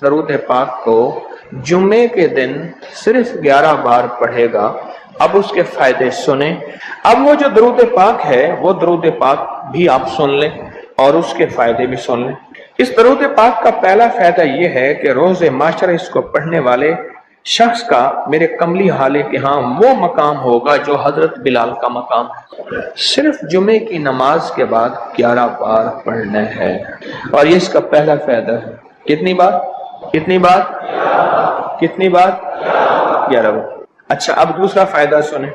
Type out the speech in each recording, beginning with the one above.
درود پاک کو جمعے کے دن صرف 11 بار پڑھے گا، اب اس کے فائدے سنیں۔ اب وہ جو درود پاک ہے وہ درود پاک بھی آپ سن لیں اور اس کے فائدے بھی سن لیں۔ اس درود پاک کا پہلا فائدہ یہ ہے کہ روز معاشرہ اس کو پڑھنے والے شخص کا میرے کملی حالے کے ہاں وہ مقام ہوگا جو حضرت بلال کا مقام ہے۔ صرف جمعے کی نماز کے بعد 11 بار پڑھنا ہے، اور یہ اس کا پہلا فائدہ ہے۔ کتنی بار؟ کتنی بار؟ کتنی بار؟ 11 بار۔ اچھا، اب دوسرا فائدہ سنیں۔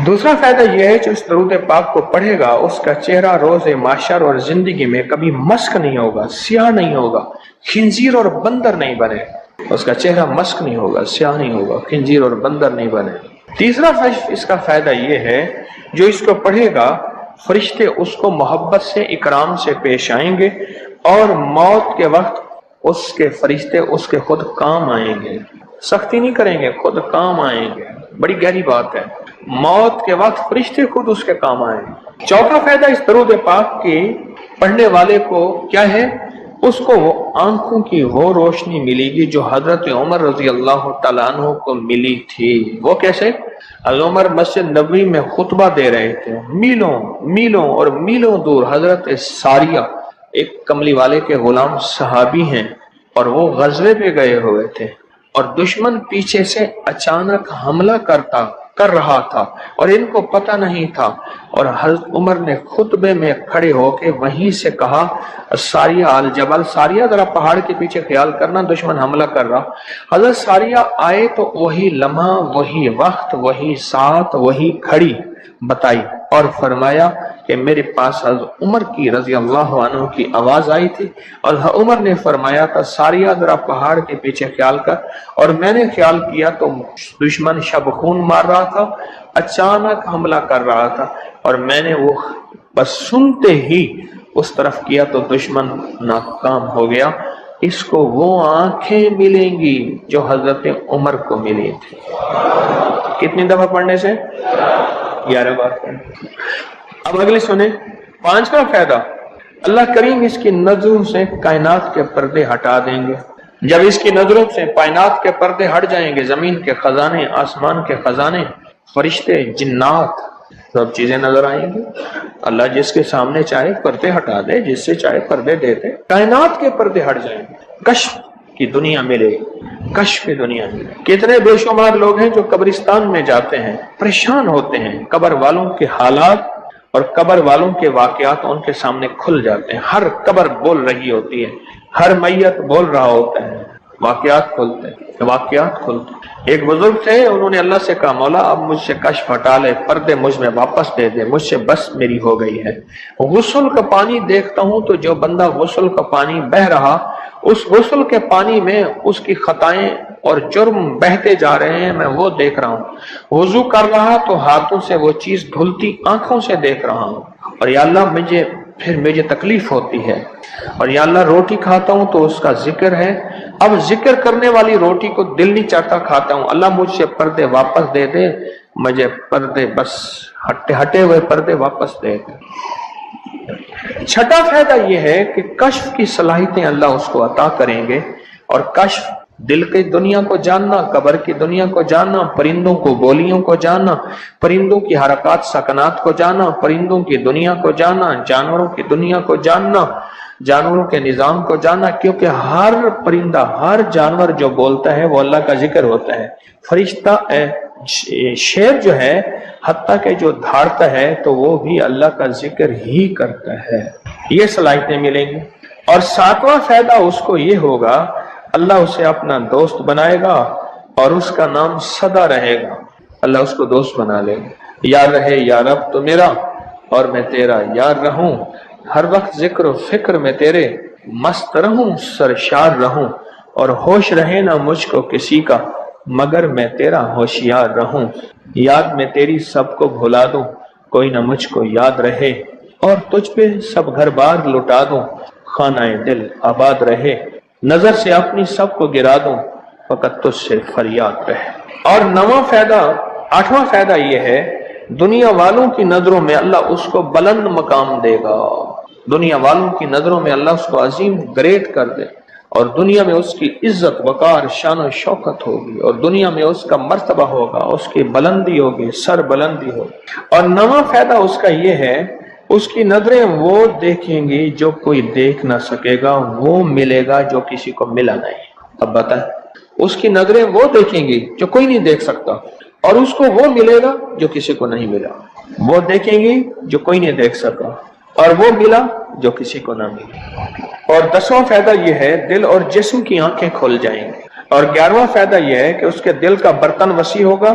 دوسرا فائدہ یہ ہے جو اس درود پاک کو پڑھے گا اس کا چہرہ روز محشر اور زندگی میں کبھی مسک نہیں ہوگا، سیاہ نہیں ہوگا، خنزیر اور بندر نہیں بنے۔ اس کا چہرہ مسک نہیں ہوگا، سیاہ نہیں ہوگا، خنزیر اور بندر نہیں بنے۔ تیسرا اس کا فائدہ یہ ہے جو اس کو پڑھے گا فرشتے اس کو محبت سے اکرام سے پیش آئیں گے، اور موت کے وقت اس کے فرشتے اس کے خود کام آئیں گے، سختی نہیں کریں گے، خود کام آئیں گے۔ بڑی گہری بات ہے، موت کے وقت فرشتے خود اس کے کام آئیں گے۔ چوتھا فائدہ اس درود پاک کے پڑھنے والے کو کیا ہے؟ اس کو وہ آنکھوں کی وہ روشنی ملے گی جو حضرت عمر رضی اللہ تعالیٰ عنہ کو ملی تھی۔ وہ کیسے؟ حضرت عمر مسجد نبوی میں خطبہ دے رہے تھے، میلوں میلوں اور میلوں دور حضرت ساریہ ایک کملی والے کے غلام صحابی ہیں، اور وہ غزوے پہ گئے ہوئے تھے، اور دشمن پیچھے سے اچانک حملہ کر رہا تھا اور ان کو پتہ نہیں تھا، اور حضرت عمر نے خطبے میں کھڑے ہو کے وہیں سے کہا ساریہ الجبل، ساریہ ذرا پہاڑ کے پیچھے خیال کرنا، دشمن حملہ کر رہا۔ حضرت ساریہ آئے تو وہی لمحہ، وہی وقت، وہی ساتھ، وہی کھڑی بتائی، اور فرمایا کہ میرے پاس حضرت عمر کی رضی اللہ عنہ کی آواز آئی تھی، اور عمر نے فرمایا تھا ساریہ ذرا پہاڑ کے پیچھے خیال کر، اور میں نے خیال کیا تو دشمن شب خون مار رہا تھا، اچانک حملہ کر رہا تھا، اور میں نے وہ بس سنتے ہی اس طرف کیا تو دشمن ناکام ہو گیا۔ اس کو وہ آنکھیں ملیں گی جو حضرت عمر کو ملی تھی۔ کتنی دفعہ پڑھنے سے؟ 11 بار پڑھنے۔ اب اگلی سنیں، 5واں فائدہ، اللہ کریم اس کی نظروں سے کائنات کے پردے ہٹا دیں گے۔ جب اس کی نظروں سے کائنات کے پردے ہٹ جائیں گے، زمین کے خزانے، آسمان کے خزانے، فرشتے، جنات، سب چیزیں نظر آئیں گی۔ اللہ جس کے سامنے چاہے پردے ہٹا دے، جس سے چاہے پردے دے دے، کائنات کے پردے ہٹ جائیں گے، کشف کی دنیا ملے گی، کشف کی دنیا ملے گی۔ کتنے بے شمار لوگ ہیں جو قبرستان میں جاتے ہیں، پریشان ہوتے ہیں، قبر والوں کے حالات اور قبر والوں کے واقعات ان کے سامنے کھل جاتے ہیں۔ ہر قبر بول رہی ہوتی ہے، ہر میت بول رہا ہوتا ہے، واقعات کھلتے ہیں، واقعات کھلتے ہیں۔ ایک بزرگ تھے، انہوں نے اللہ سے کہا مولا اب مجھ سے کشف ہٹا لے، پردے مجھ میں واپس دے دے، مجھ سے بس میری ہو گئی ہے۔ غسل کا پانی دیکھتا ہوں تو جو بندہ غسل کا پانی بہ رہا، اس غسل کے پانی میں اس کی خطائیں اور جرم بہتے جا رہے ہیں، میں وہ دیکھ رہا ہوں۔ وضو کر رہا تو ہاتھوں سے وہ چیز دھلتی آنکھوں سے دیکھ رہا ہوں، اور یا اللہ مجھے تکلیف ہوتی ہے، اور یا اللہ روٹی کھاتا ہوں تو اس کا ذکر ہے، اب ذکر کرنے والی روٹی کو دل نہیں چاہتا کھاتا ہوں، اللہ مجھ سے پردے واپس دے دے، مجھے پردے بس ہٹے ہوئے پردے واپس دے دے۔ چھٹا فائدہ یہ ہے کہ کشف کی صلاحیتیں اللہ اس کو عطا کریں گے، اور کشف دل کی دنیا کو جاننا، قبر کی دنیا کو جاننا، پرندوں کو بولیوں کو جاننا، پرندوں کی حرکات سکنات کو جاننا، پرندوں کی دنیا کو جاننا، جانوروں کی دنیا کو جاننا، جانوروں کے نظام کو جاننا، کیونکہ ہر پرندہ، ہر جانور جو بولتا ہے وہ اللہ کا ذکر ہوتا ہے۔ فرشتہ شیر جو ہے حتیٰ کہ جو دھاڑتا ہے تو وہ بھی اللہ کا ذکر ہی کرتا ہے۔ یہ صلاحیتیں ملیں گی۔ اور 7واں فائدہ اس کو یہ ہوگا، اللہ اسے اپنا دوست بنائے گا اور اس کا نام سدا رہے گا۔ اللہ اس کو دوست بنا لے گا، یار رہے یا رب تو میرا اور میں تیرا یار رہوں، ہر وقت ذکر و فکر میں تیرے مست رہوں، سرشار رہوں، اور ہوش رہے نہ مجھ کو کسی کا مگر میں تیرا ہوشیار رہوں، یاد میں تیری سب کو بھلا دوں، کوئی نہ مجھ کو یاد رہے، اور تجھ پہ سب گھر بار لٹا دوں، خانہ دل آباد رہے، نظر سے اپنی سب کو گرا دوں، فقط تجھ سے فریاد رہے۔ اور 8واں فائدہ یہ ہے، دنیا والوں کی نظروں میں اللہ اس کو بلند مقام دے گا، دنیا والوں کی نظروں میں اللہ اس کو عظیم گریٹ کر دے، اور دنیا میں اس کی عزت وقار شان و شوکت ہوگی، اور دنیا میں اس کا مرتبہ ہوگا، اس کی بلندی ہوگی، سر بلندی ہوگی۔ اور نواں فائدہ اس کا یہ ہے، اس کی نظریں وہ دیکھیں گی جو کوئی دیکھ نہ سکے گا، وہ ملے گا جو کسی کو ملا نہیں۔ اب بتائیں، اس کی نظریں وہ دیکھیں گی جو کوئی نہیں دیکھ سکتا، اور اس کو وہ ملے گا جو کسی کو نہیں ملا۔ وہ دیکھیں گی جو کوئی نہیں دیکھ سکا، اور وہ ملا جو کسی کو نہ ملا۔ اور 10واں فائدہ یہ ہے، دل اور جسم کی آنکھیں کھل جائیں گی۔ اور 11واں فائدہ یہ ہے کہ اس کے دل کا برتن وسیع ہوگا،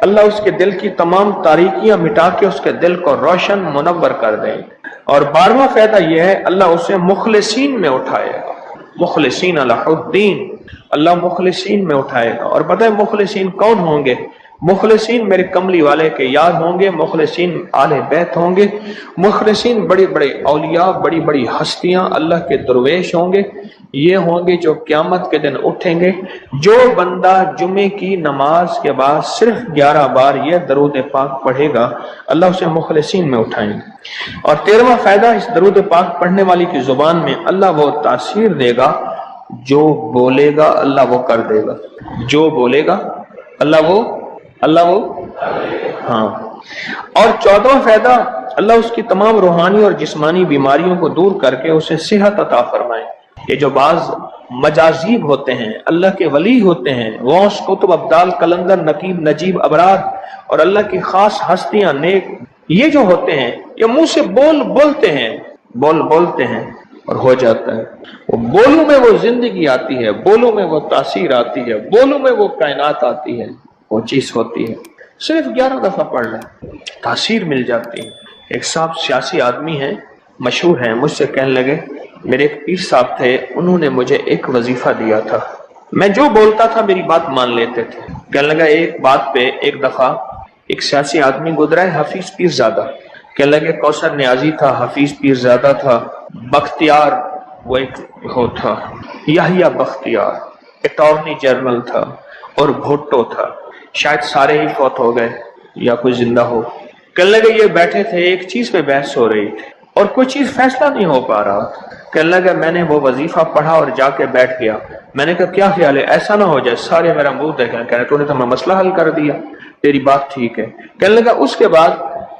اللہ اس کے دل کی تمام تاریکیاں مٹا کے اس کے دل کو روشن منور کر دیں گے۔ اور 12واں فائدہ یہ ہے، اللہ اسے مخلصین میں اٹھائے گا، مخلصین اللہ الدین، اللہ مخلصین میں اٹھائے گا۔ اور پتہ ہے مخلصین کون ہوں گے؟ مخلصین میرے کملی والے کے یاد ہوں گے، مخلصین آل بیت ہوں گے، مخلصین بڑی بڑی اولیاء، بڑی بڑی ہستیاں، اللہ کے درویش ہوں گے۔ یہ ہوں گے جو قیامت کے دن اٹھیں گے۔ جو بندہ جمعے کی نماز کے بعد صرف 11 بار یہ درود پاک پڑھے گا، اللہ اسے مخلصین میں اٹھائیں گے۔ اور 13واں فائدہ، اس درود پاک پڑھنے والی کی زبان میں اللہ وہ تاثیر دے گا، جو بولے گا اللہ وہ کر دے گا، جو بولے گا اللہ وہ ہاں۔ اور 14واں فائدہ، اللہ اس کی تمام روحانی اور جسمانی بیماریوں کو دور کر کے اسے صحت عطا فرمائے۔ یہ جو بعض مجازیب ہوتے ہیں، اللہ کے ولی ہوتے ہیں، غوث، قطب، ابدال، قلندر، نقیب، نجیب، ابرار، اور اللہ کی خاص ہستیاں، نیک، یہ جو ہوتے ہیں یہ منہ سے بولتے ہیں اور ہو جاتا ہے۔ وہ بولوں میں وہ زندگی آتی ہے، بولوں میں وہ تاثیر آتی ہے، بولوں میں وہ کائنات آتی ہے، وہ چیز ہوتی ہے۔ صرف 11 دفعہ پڑھ لیں، تاثیر مل جاتی ہے۔ ایک صاحب سیاسی آدمی ہیں، مشہور ہیں، مجھ سے کہنے لگے، میرے ایک پیر صاحب تھے، انہوں نے مجھے ایک وظیفہ دیا تھا، میں جو بولتا تھا میری بات مان لیتے تھے۔ کہنے لگا ایک بات پہ ایک دفعہ ایک سیاسی آدمی گزرا ہے، حفیظ پیر زادہ، کہنے لگے کوثر نیازی تھا، حفیظ پیر زادہ تھا، بختیار وہ ایک ہو تھا، یحییٰ بختیار اٹارنی جنرل تھا، اور بھٹو تھا، شاید سارے ہی فوت ہو گئے یا کوئی زندہ ہو۔ کہنے لگے یہ بیٹھے تھے، ایک چیز پہ بحث ہو رہی تھی اور کوئی چیز فیصلہ نہیں ہو پا رہا۔ کہنے لگا میں نے وہ وظیفہ پڑھا اور جا کے بیٹھ گیا۔ میں نے کہا کیا خیال ہے، ایسا نہ ہو جائے سارے میرا منہ دیکھیں، کہہ رہے تو نے تو ہمیں مسئلہ حل کر دیا، تیری بات ٹھیک ہے۔ کہنے لگا اس کے بعد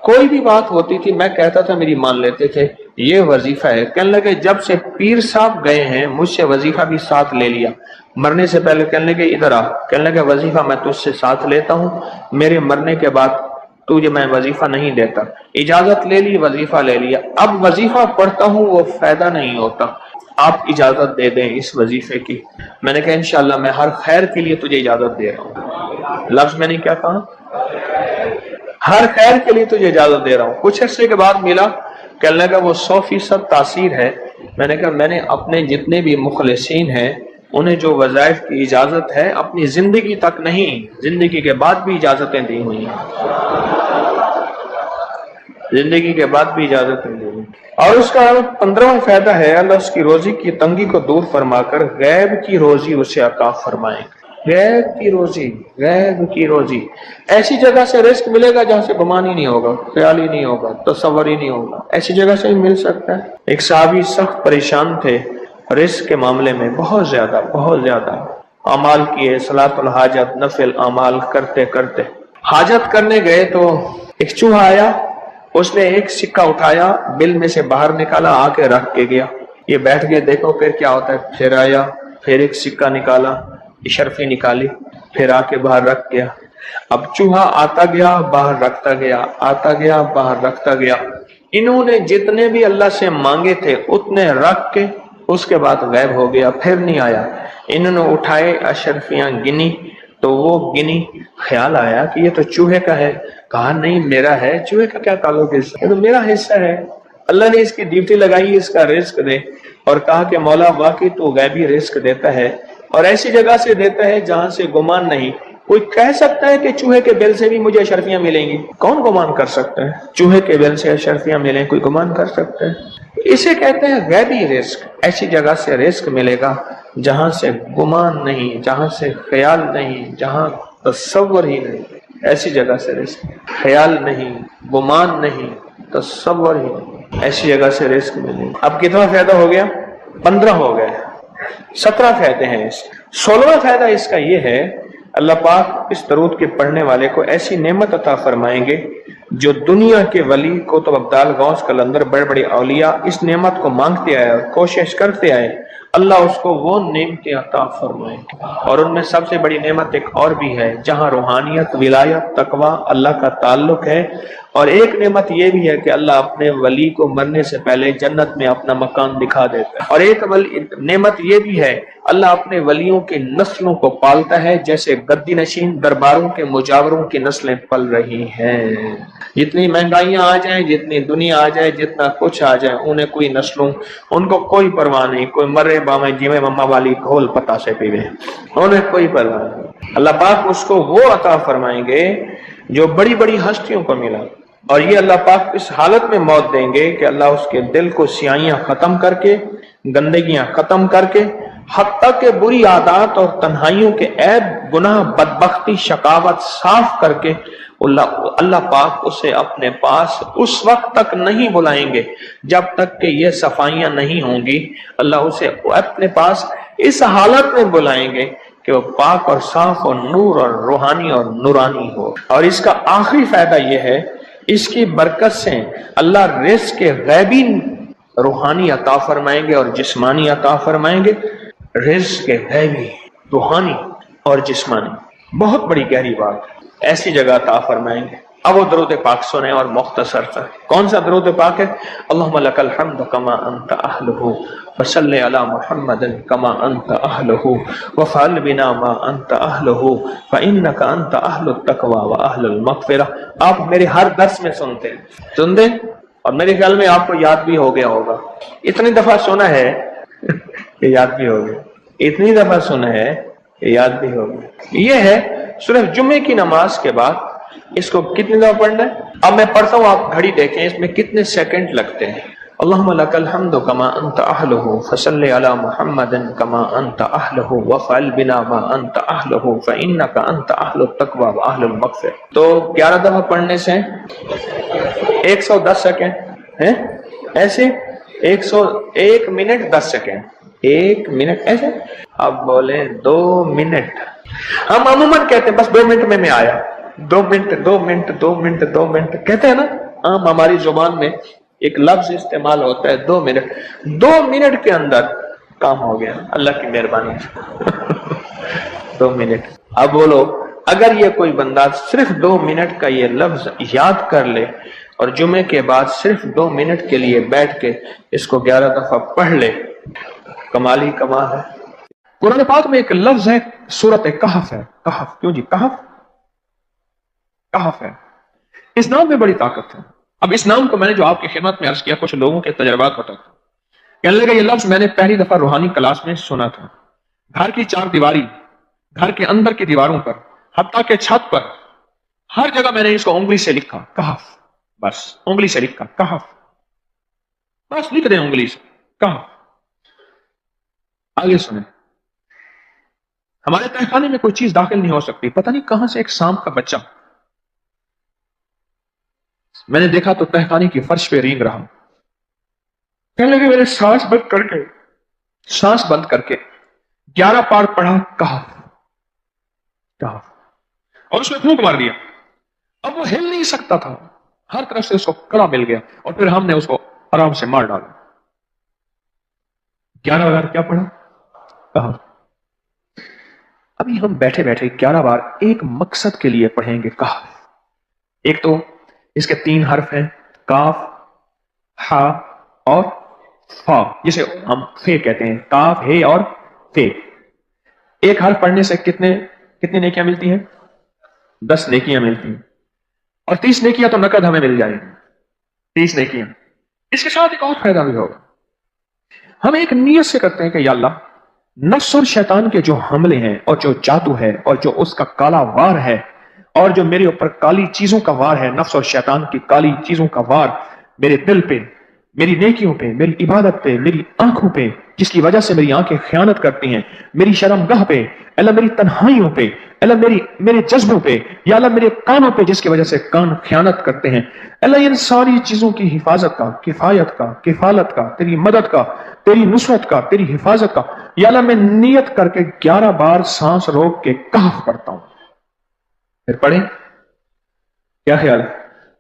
کوئی بھی بات ہوتی تھی میں کہتا تھا میری مان لیتے تھے، یہ وظیفہ ہے۔ کہنے لگے جب سے پیر صاحب گئے ہیں مجھ سے وظیفہ بھی ساتھ لے لیا، مرنے سے پہلے کہنے لگے ادھر آ، کہنے لگے وظیفہ میں تجھ سے ساتھ لیتا ہوں، میرے مرنے کے بعد تجھے میں وظیفہ نہیں دیتا، اجازت لے لی، وظیفہ لے لیا، اب وظیفہ پڑھتا ہوں وہ فائدہ نہیں ہوتا، آپ اجازت دے دیں اس وظیفے کی۔ میں نے کہا انشاءاللہ میں ہر خیر کے لیے تجھے اجازت دے رہا ہوں، لفظ میں نے کیا کہا، ہر خیر کے لیے تجھے اجازت دے رہا ہوں۔ کچھ عرصے کے بعد ملا، کہنے لگا وہ 100% تاثیر ہے۔ میں نے کہا میں نے اپنے جتنے بھی مخلصین ہیں انہیں جو وظائف کی اجازت ہے اپنی زندگی تک نہیں، زندگی کے بعد بھی اجازتیں دی ہوئی ہیں، زندگی کے بعد بھی اجازتیں دی ہوئی۔ اور اس کا 15واں فائدہ ہے، اللہ اس کی روزی کی تنگی کو دور فرما کر غیب کی روزی اسے عطا فرمائیں۔ غیب کی روزی ایسی جگہ سے رزق ملے گا جہاں سے گمان ہی نہیں ہوگا، خیال ہی نہیں ہوگا، تصور ہی نہیں ہوگا، ایسی جگہ سے ہی مل سکتا ہے۔ ایک صحابی سخت پریشان تھے رزق کے معاملے میں، بہت زیادہ اعمال کیے، صلاۃ الحاجت، نفل اعمال کرتے کرتے حاجت کرنے گئے تو ایک چوہا آیا، اس نے ایک سکہ اٹھایا، بل میں سے باہر نکالا، آ کے رکھ کے گیا۔ یہ بیٹھ گئے دیکھو پھر کیا ہوتا ہے، پھر آیا، پھر ایک سکہ نکالا، اشرفی نکالی، پھر آ کے باہر رکھ گیا۔ اب چوہا آتا گیا باہر رکھتا گیا، آتا گیا باہر رکھتا گیا۔ انہوں نے جتنے بھی اللہ سے مانگے تھے اتنے رکھ کے اس کے بعد غائب ہو گیا، پھر نہیں آیا۔ انہوں نے اٹھائے اشرفیاں گنی تو وہ گنی، خیال آیا کہ یہ تو چوہے کا ہے، کہا نہیں میرا ہے، چوہے کا کیا تعلق ہے، یہ تو میرا حصہ ہے۔ اللہ نے اس کی ڈیوٹی لگائی اس کا رزق دے، اور کہا کہ مولا واقعی تو غیبی رزق دیتا ہے اور ایسی جگہ سے دیتا ہے جہاں سے گمان نہیں۔ کوئی کہہ سکتا ہے کہ چوہے کے بل سے بھی مجھے اشرفیاں ملیں گی؟ کون گمان کر سکتا ہے چوہے کے بل سے اشرفیاں ملیں؟ کوئی گمان کر سکتا ہے؟ اسے کہتے ہیں غیبی رزق۔ ایسی جگہ سے رزق ملے گا جہاں سے گمان نہیں، جہاں سے خیال نہیں، جہاں تصور ہی نہیں، ایسی جگہ سے رزق، خیال نہیں، گمان نہیں، تصور ہی نہیں، ایسی جگہ سے رزق ملے گا۔ اب کتنا فائدہ ہو گیا؟ 15 ہو گئے۔ 17 فائدے ہیں اس 16واں فائدہ اس کا یہ ہے، اللہ پاک اس درود کے پڑھنے والے کو ایسی نعمت عطا فرمائیں گے جو دنیا کے ولی قطب ابدال غوث قلندر بڑے بڑے اولیاء اس نعمت کو مانگتے آئے اور کوشش کرتے آئے، اللہ اس کو وہ نعمتیں عطا فرمائیں گے۔ اور ان میں سب سے بڑی نعمت ایک اور بھی ہے، جہاں روحانیت، ولایت، تقوی، اللہ کا تعلق ہے، اور ایک نعمت یہ بھی ہے کہ اللہ اپنے ولی کو مرنے سے پہلے جنت میں اپنا مکان دکھا دیتا ہے، اور ایک نعمت یہ بھی ہے، اللہ اپنے ولیوں کی نسلوں کو پالتا ہے جیسے گدی نشین درباروں کے مجاوروں کی نسلیں پل رہی ہیں۔ جتنی مہنگائیاں آ جائیں، جتنی دنیا آ جائے، جتنا کچھ آ جائے، انہیں کوئی نسلوں، ان کو کوئی پرواہ نہیں، کوئی مرے بامے جیوے مما والی گھول پتا سے پیوے، انہیں کوئی پرواہ نہیں۔ اللہ پاک اس کو وہ عطا فرمائیں گے جو بڑی بڑی ہستیوں کو ملا، اور یہ اللہ پاک اس حالت میں موت دیں گے کہ اللہ اس کے دل کو سیاہیاں ختم کر کے، گندگیاں ختم کر کے، حتیٰ کہ بری عادات اور تنہائیوں کے عیب، گناہ، بدبختی، شقاوت صاف کر کے اللہ پاک اسے اپنے پاس اس وقت تک نہیں بلائیں گے جب تک کہ یہ صفائیاں نہیں ہوں گی۔ اللہ اسے اپنے پاس اس حالت میں بلائیں گے کہ وہ پاک اور صاف اور نور اور روحانی اور نورانی ہو۔ اور اس کا آخری فائدہ یہ ہے، اس کی برکت سے اللہ رزق کے غیبی روحانی عطا فرمائیں گے اور جسمانی عطا فرمائیں گے۔ رزق کے غیبی، روحانی اور جسمانی، بہت بڑی گہری بات، ایسی جگہ عطا فرمائیں گے۔ اب وہ درود پاک سنیں اور مختصر سا۔ کون سا درود پاک ہے؟ اللہم لک الحمد کما انت اہلہ وصلی علی محمد کما انت اہلہ وفعل بنا ما انت اہلہ فانک انت اہل التقوی واہل المغفرہ۔ آپ میرے ہر درس میں سنتے ہیں اور میرے خیال میں آپ کو یاد بھی ہو گیا ہوگا، اتنی دفعہ سنا ہے کہ یاد بھی ہو گیا، اتنی دفعہ سنا ہے کہ یاد بھی ہو گیا۔ یہ ہے صرف جمعے کی نماز کے بعد اس کو کتنی دفعہ پڑھنا ہے؟ اب میں پڑھتا ہوں، آپ گھڑی دیکھیں اس میں کتنے سیکنڈ لگتے ہیں۔ اللہم لک الحمد کما انت اہلہ فصلی علی محمد کما انت اہلہ وفعل بنا ما انت اہلہ فانک انت اہل التقوی واہل المغفرہ۔ تو 11 دفعہ پڑھنے سے 110 سیکنڈ ہیں، ایسے 101 منٹ 10 سیکنڈ، 1 منٹ ایسے، اب بولیں 2 منٹ۔ ہم عموماً کہتے ہیں بس 2 منٹ میں آیا، 2 منٹ 2 منٹ 2 منٹ 2 منٹ کہتے ہیں نا، عام ہماری زبان میں ایک لفظ استعمال ہوتا ہے 2 منٹ۔ 2 منٹ کے اندر کام ہو گیا اللہ کی مہربانی سے۔ 2 منٹ۔ اب بولو، اگر یہ کوئی بندہ صرف 2 منٹ کا یہ لفظ یاد کر لے اور جمعے کے بعد صرف 2 منٹ کے لیے بیٹھ کے اس کو 11 دفعہ پڑھ لے، کمال ہی کمال ہے۔ قرآن پاک میں ایک لفظ ہے، سورۃ کہف ہے۔ کہف، کیوں جی کہف؟ کہف ہے، اس نام میں بڑی طاقت ہے۔ اب اس نام کو میں نے جو آپ کی خدمت میں عرض کیا، کچھ لوگوں کے تجربات بتاتا ہوں۔ کہنے لگا یہ لفظ میں نے پہلی دفعہ روحانی کلاس میں سنا تھا۔ گھر کی 4 دیواری، گھر کے اندر کی دیواروں پر، حتیٰ کہ چھت پر، ہر جگہ میں نے اس کو انگلی سے لکھا، کہف، بس انگلی سے لکھا کہف، بس لکھ دیں انگلی سے کہف۔ آگے سنیں، ہمارے تہخانے میں کوئی چیز داخل نہیں ہو سکتی، پتہ نہیں کہاں سے ایک سانپ کا بچہ میں نے دیکھا تو تہخانے کی فرش پہ رینگ رہا۔ کہنے لگے میرے سانس بند کر کے 11 بار پڑھا کہف کہف، اور اس میں پھونک مار دیا۔ اب وہ ہل نہیں سکتا تھا، ہر طرف سے اس کو کڑا مل گیا، اور پھر ہم نے اس کو آرام سے مار ڈالا۔ 11 بار کیا پڑھا؟ کہف۔ ابھی ہم بیٹھے بیٹھے 11 بار ایک مقصد کے لیے پڑھیں گے کہف۔ ایک تو اس کے 3 حرف ہیں، کاف، ہا اور فا، جسے ہم فے کہتے ہیں، کاف، ہے اور فے۔ ایک حرف پڑھنے سے کتنی نیکیاں ملتی ہیں؟ 10 نیکیاں ملتی ہیں، اور 30 نیکیاں تو نقد ہمیں مل جائیں گی، 30 نیکیاں۔ اس کے ساتھ ایک اور فائدہ بھی ہوگا، ہم ایک نیت سے کرتے ہیں کہ یا اللہ، نفس اور شیطان کے جو حملے ہیں اور جو جادو ہے اور جو اس کا کالا وار ہے اور جو میرے اوپر کالی چیزوں کا وار ہے، نفس اور شیطان کی کالی چیزوں کا وار میرے دل پہ، میری نیکیوں پہ، میری عبادت پہ، میری آنکھوں پہ، جس کی وجہ سے میری آنکھیں خیانت کرتی ہیں، میری شرمگاہ پہ، اللہ میری تنہائیوں پہ، اللہ میرے جذبوں پہ، یا اللہ میرے کانوں پہ جس کی وجہ سے کان خیانت کرتے ہیں، اللہ ان ساری چیزوں کی حفاظت کا، کفایت کا، کفالت کا، تیری مدد کا تیری نصرت کا، تیری حفاظت کا. یا اللہ میں نیت کر کے 11 بار سانس روک کے کہف پڑھتا ہوں. پھر پڑھیں. کیا خیال ہے؟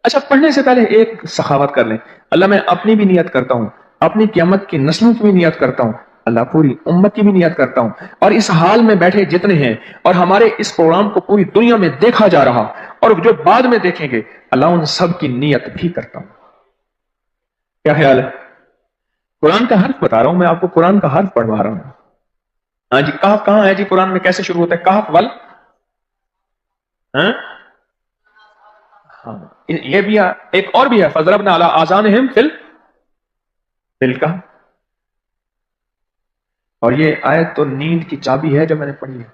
اچھا پڑھنے سے پہلے ایک سخاوت کر لیں. اللہ میں اپنی بھی نیت کرتا ہوں، اپنی قیامت کی نسلوں کی بھی نیت کرتا ہوں، اللہ پوری امت کی بھی نیت کرتا ہوں، اور اس حال میں بیٹھے جتنے ہیں اور ہمارے اس پروگرام کو پوری دنیا میں دیکھا جا رہا اور جو بعد میں دیکھیں گے، اللہ ان سب کی نیت بھی کرتا ہوں. کیا خیال ہے؟ قرآن کا حرف بتا رہا ہوں میں آپ کو، قرآن کا حرف پڑھوا رہا ہوں. ہاں جی کہف کہاں ہے جی قرآن میں؟ کیسے شروع ہوتا ہے کہف ول؟ ہاں یہ بھی ہے. ایک اور بھی ہے فضربنا علی آذانہم فی الکہف. اور یہ آیت تو نیند کی چابی ہے جو میں نے پڑھی ہے.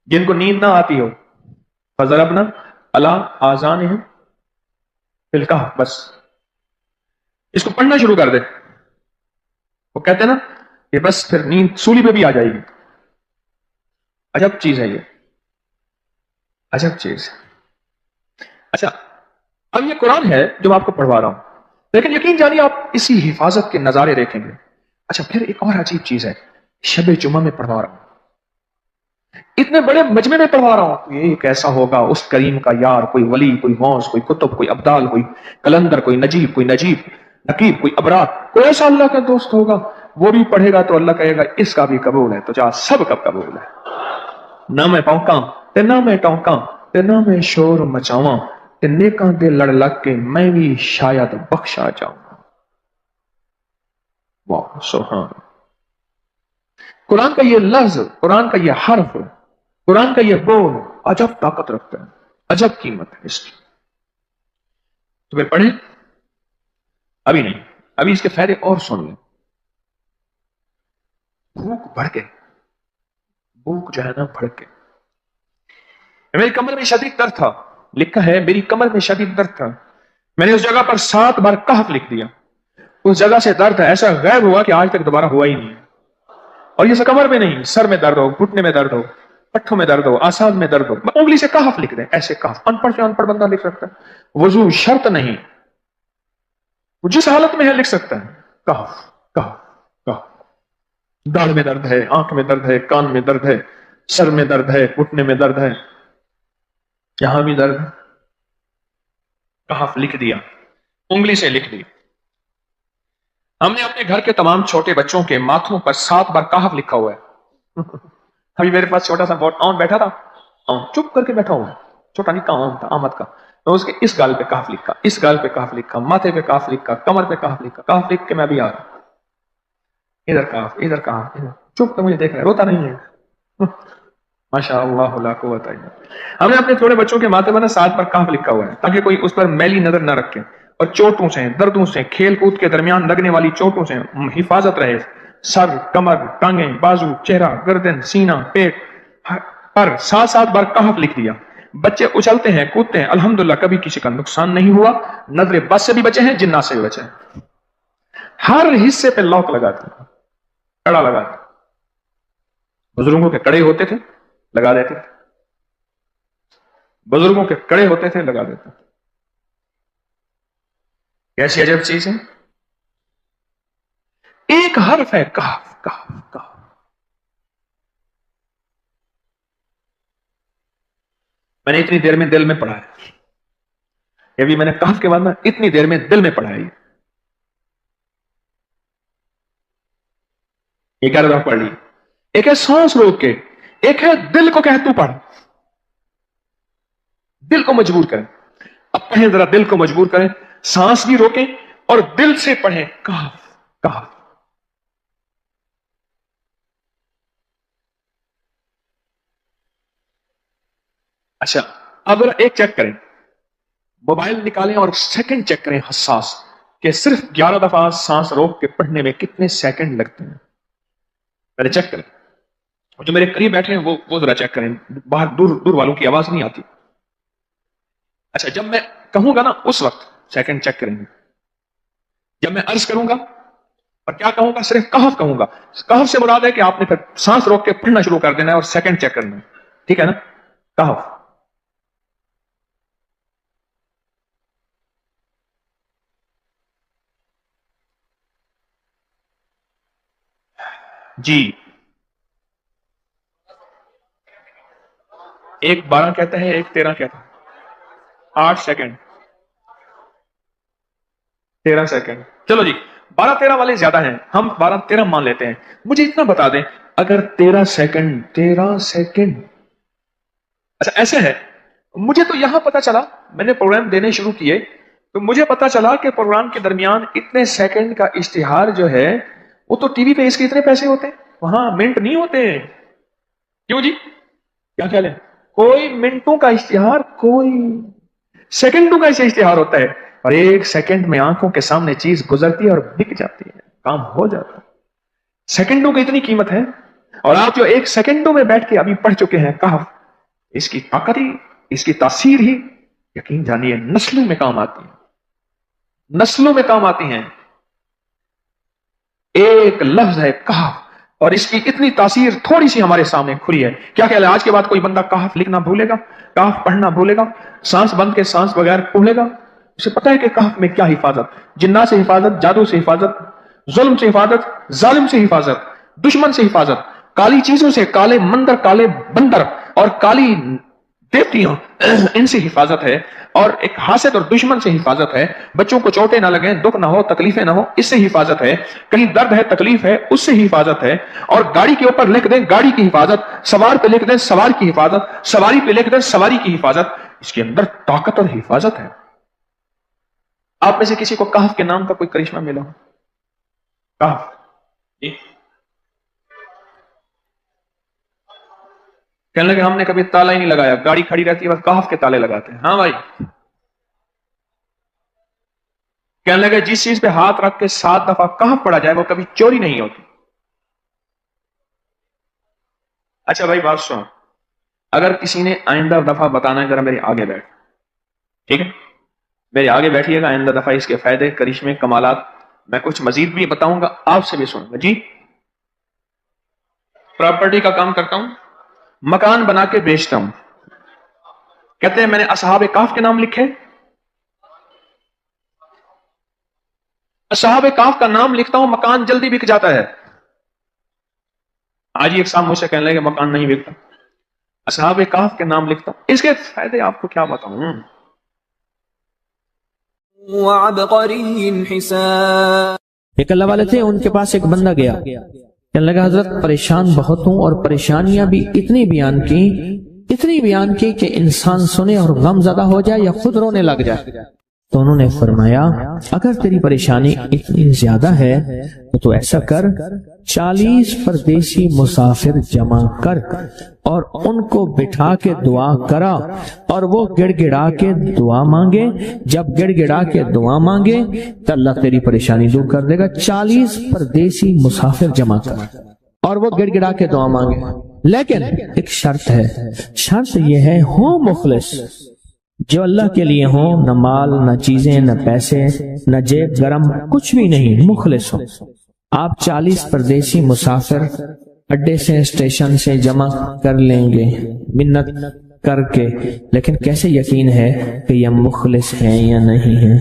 جن کو نیند نہ آتی ہو، فضربنا علی آذانہم فی الکہف، بس اس کو پڑھنا شروع کر دے. وہ کہتے ہیں نا کہ بس پھر نیند سولی پہ بھی آ جائے گی. عجب چیز ہے یہ، عجب چیز. اچھا اب یہ قرآن ہے جو آپ کو پڑھوا رہا ہوں، لیکن یقین جانیے آپ اسی حفاظت کے نظارے دیکھیں گے. اچھا پھر ایک اور عجیب چیز ہے، شب جمعہ میں پڑھوا رہا ہوں، اتنے بڑے مجمع میں پڑھوا رہا ہوں. یہ کیسا ہوگا اس کریم کا یار، کوئی ولی، کوئی غوث، کوئی قطب، کوئی ابدال، کوئی کلندر، کوئی نجیب، کوئی نقیب، کوئی ابرار، کوئی ایسا اللہ کا دوست ہوگا وہ بھی پڑھے گا تو اللہ کہے گا اس کا بھی قبول ہے. تو جا سب کا قبول ہے. نہ میں پونکاں تے نہ میں ٹونکاں تے نہ میں شور مچاواں تے نیکاں دے لڑ لگ کے میں بھی شاید بخشا جاؤں. واہ سبحان. قرآن کا یہ لفظ، قرآن کا یہ حرف، قرآن کا یہ بول عجب طاقت رکھتا ہے، عجب قیمت ہے اس کی. تو پھر پڑھیں. ابھی نہیں، ابھی اس کے فائدے اور سن لیں. بھوک بڑھ کے، بھوک جو ہے نا بڑھ کے. میری کمر میں شدید درد تھا، لکھا ہے میری کمر میں شدید درد تھا. میں نے اس جگہ پر 7 بار کہف لکھ دیا. اس جگہ سے درد ایسا غائب ہوا کہ آج تک دوبارہ ہوا ہی نہیں. اور یہ کمر میں نہیں، سر میں درد ہو، گھٹنے میں درد ہو، پٹھوں میں درد ہو، آسان میں درد ہو، انگلی سے کہف لکھ دیں. ایسے کہف ان پڑھ سے ان پڑھ بندہ لکھ سکتا ہے. وضو شرط نہیں، وہ جس حالت میں ہے لکھ سکتا ہے. کہف کہف کہف. داڑھ میں درد ہے، آنکھ میں درد ہے، کان میں درد ہے، سر میں درد ہے، گھٹنے میں درد ہے، یہاں بھی درد. کہف لکھ دیا، انگلی سے لکھ دیا. ہم نے اپنے گھر کے تمام چھوٹے بچوں کے ماتھوں پر 7 بار کہف لکھا ہوا ہے. ابھی میرے پاس چھوٹا سا آن بیٹھا تھا، چپ کر کے بیٹھا ہوا ہے، چھوٹا نکا آن تھا آمد کا. تو اس کے اس گال پہ کہف لکھا، اس گال پہ کہف لکھا، ماتھے پہ کہف لکھا، کمر پہ کہف لکھا. کہف لکھ کے میں بھی آ رہا ہوں. ادھر کہف، ادھر کہف، ادھر چپ کر مجھے دیکھ رہا ہے، روتا نہیں ہے. ماشاء اللہ لا قوت الا باللہ. ہم نے اپنے تھوڑے بچوں کے ماتھے پر 7 بار کہف لکھا ہوا ہے تاکہ کوئی اس پر میلی نظر نہ رکھے اور چوٹوں سے، دردوں سے، کھیل کود کے درمیان لگنے والی چوٹوں سے حفاظت رہے. سر، کمر، ٹانگیں، بازو، چہرہ، گردن، سینہ، پیٹ پر 7 بار کہف لکھ دیا. بچے اچھلتے ہیں، کودتے ہیں، الحمدللہ کبھی کسی کا نقصان نہیں ہوا. نظر بد سے بھی بچے ہیں، جنات سے بھی بچے ہیں. ہر حصے پہ لاک لگاتے ہیں، کڑا لگاتے. بزرگوں کے کڑے ہوتے تھے لگا دیتے تھے، بزرگوں کے کڑے ہوتے تھے لگا دیتے تھے. کیسی عجب چیز ہے. ایک حرف ہے کہف کہف کہف. میں نے اتنی دیر میں دل میں پڑھا ہے، یہ بھی میں نے کہف کے بعد نا اتنی دیر میں دل میں پڑھا ہے. یہ کیا رہا پڑھ لی. ایک ہے سانس روک کے، ایک ہے دل کو کہ تو پڑھ، دل کو مجبور کریں. اب پڑھیں ذرا، دل کو مجبور کریں، سانس بھی روکیں اور دل سے پڑھیں کہف کہف. اچھا اب ذرا ایک چیک کریں، موبائل نکالیں اور سیکنڈ چیک کریں حساس کہ صرف 11 دفعہ سانس روک کے پڑھنے میں کتنے سیکنڈ لگتے ہیں. پہلے چیک کریں. جو میرے قریب بیٹھے ہیں وہ ذرا چیک کریں، باہر دور دور والوں کی آواز نہیں آتی. اچھا جب میں کہوں گا نا اس وقت سیکنڈ چیک کریں گے. جب میں عرض کروں گا اور کیا کہوں گا، صرف کہف کہوں گا. کہف سے مراد ہے کہ آپ نے پھر سانس روک کے پڑھنا شروع کر دینا ہے اور سیکنڈ چیک کرنا ہے. ٹھیک ہے نا؟ کہف. جی، ایک 12 کہتا ہے، ایک 13 کہتا ہے، 8 سیکنڈ 13 سیکنڈ، چلو جی 12-13 والے زیادہ ہیں، ہم 12-13 مان لیتے ہیں۔ مجھے اتنا بتا دیں، اگر 13 سیکنڈ اچھا ایسے ہے، مجھے تو یہاں پتا چلا، میں نے پروگرام دینے شروع کیے تو مجھے پتا چلا کہ پروگرام کے درمیان اتنے سیکنڈ کا اشتہار جو ہے وہ تو ٹی وی پہ اس کے اتنے پیسے ہوتے ہیں، وہاں منٹ نہیں ہوتے ہیں۔ کیوں جی، کیا خیال ہے؟ کوئی منٹوں کا اشتہار، کوئی سیکنڈوں کا اسے اشتہار ہوتا ہے، اور ایک سیکنڈ میں آنکھوں کے سامنے چیز گزرتی ہے اور بک جاتی ہے، کام ہو جاتا ہے۔ سیکنڈوں کی اتنی قیمت ہے، اور آپ جو ایک سیکنڈوں میں بیٹھ کے ابھی پڑھ چکے ہیں کہف، اس کی طاقت ہی، اس کی تاثیر ہی یقین جانیے نسلوں میں کام آتی ہے، نسلوں میں کام آتی ہیں۔ ایک لفظ ہے کہف، اور اس کی اتنی تاثیر تھوڑی سی ہمارے سامنے کھلی ہے۔ کیا خیال ہے آج کے بعد کوئی بندہ کہف لکھنا بھولے گا، کہف پڑھنا بھولے گا، سانس بند کے سانس بغیر بھولے گا؟ اسے پتا ہے کہ کہف میں کیا حفاظت، جنات سے حفاظت، جادو سے حفاظت، ظلم سے حفاظت، ظالم سے حفاظت، دشمن سے حفاظت، کالی چیزوں سے، کالے مندر، کالے بندر اور کالی دیوتیاں، ان سے حفاظت ہے، اور ایک حاسد اور دشمن سے حفاظت ہے۔ بچوں کو چوٹیں نہ لگیں، دکھ نہ ہو، تکلیفیں نہ ہو، اس سے حفاظت ہے۔ کہیں درد ہے، تکلیف ہے، اس سے حفاظت ہے۔ اور گاڑی کے اوپر لکھ دیں گاڑی کی حفاظت، سوار پہ لکھ دیں سوار کی حفاظت، سواری پہ لکھ دیں سواری کی حفاظت، اس کے اندر طاقت اور حفاظت ہے۔ آپ میں سے کسی کو کہف کے نام کا کوئی کرشمہ ملا ہو؟ کہف جی، کہنے لگے ہم نے کبھی تالا ہی نہیں لگایا، گاڑی کھڑی رہتی ہے بس کہف کے تالے لگاتے ہیں۔ ہاں بھائی، کہنے لگے جس چیز پہ ہاتھ رکھ کے 7 دفعہ کہف پڑا جائے وہ کبھی چوری نہیں ہوتی۔ اچھا بھائی بات سن، اگر کسی نے آئندہ دفعہ بتانا ہے ذرا میرے آگے بیٹھ، ٹھیک ہے؟ میرے آگے بیٹھیے گا، آئندہ دفعہ اس کے فائدے، کرشمے، کمالات میں کچھ مزید بھی بتاؤں گا، آپ سے بھی سنوں گا۔ جی، پراپرٹی کا کام کرتا ہوں، مکان بنا کے بیچتا ہوں، کہتے ہیں میں نے اصحاب کہف کے نام لکھے، اصحاب کہف کا نام لکھتا ہوں، مکان جلدی بک جاتا ہے۔ آج ایک صاحب مجھ سے کہنے لگے مکان نہیں بکتا، اصحاب کہف کے نام لکھتا ہوں، اس کے فائدے آپ کو کیا بتاؤں۔ ایک اللہ والے تھے، ان کے پاس ایک بندہ گیا، کہنے لگا حضرت پریشان بہت ہوں، اور پریشانیاں بھی اتنی بیان کی کہ انسان سنے اور غم زدہ ہو جائے یا خود رونے لگ جائے۔ تو انہوں نے فرمایا اگر تیری پریشانی اتنی زیادہ ہے تو ایسا کر، 40 پردیسی مسافر جمع کر اور ان کو بٹھا کے دعا کرا، اور وہ گڑ گڑا کے دعا مانگے، جب گڑ گڑا کے دعا مانگے تو اللہ تیری پریشانی دور کر دے گا۔ 40 پردیسی مسافر جمع کر اور وہ گڑ گڑا کے دعا مانگے، لیکن ایک شرط ہے، شرط یہ ہے ہو مخلص، جو اللہ کے لیے ہوں، نہ مال، نہ چیزیں، نہ پیسے، نہ جیب گرم، کچھ بھی نہیں، مخلص ہو۔ آپ 40 پردیسی مسافر اڈے سے، اسٹیشن سے جمع کر لیں گے منت کر کے، لیکن کیسے یقین ہے کہ یہ مخلص ہیں یا نہیں ہیں؟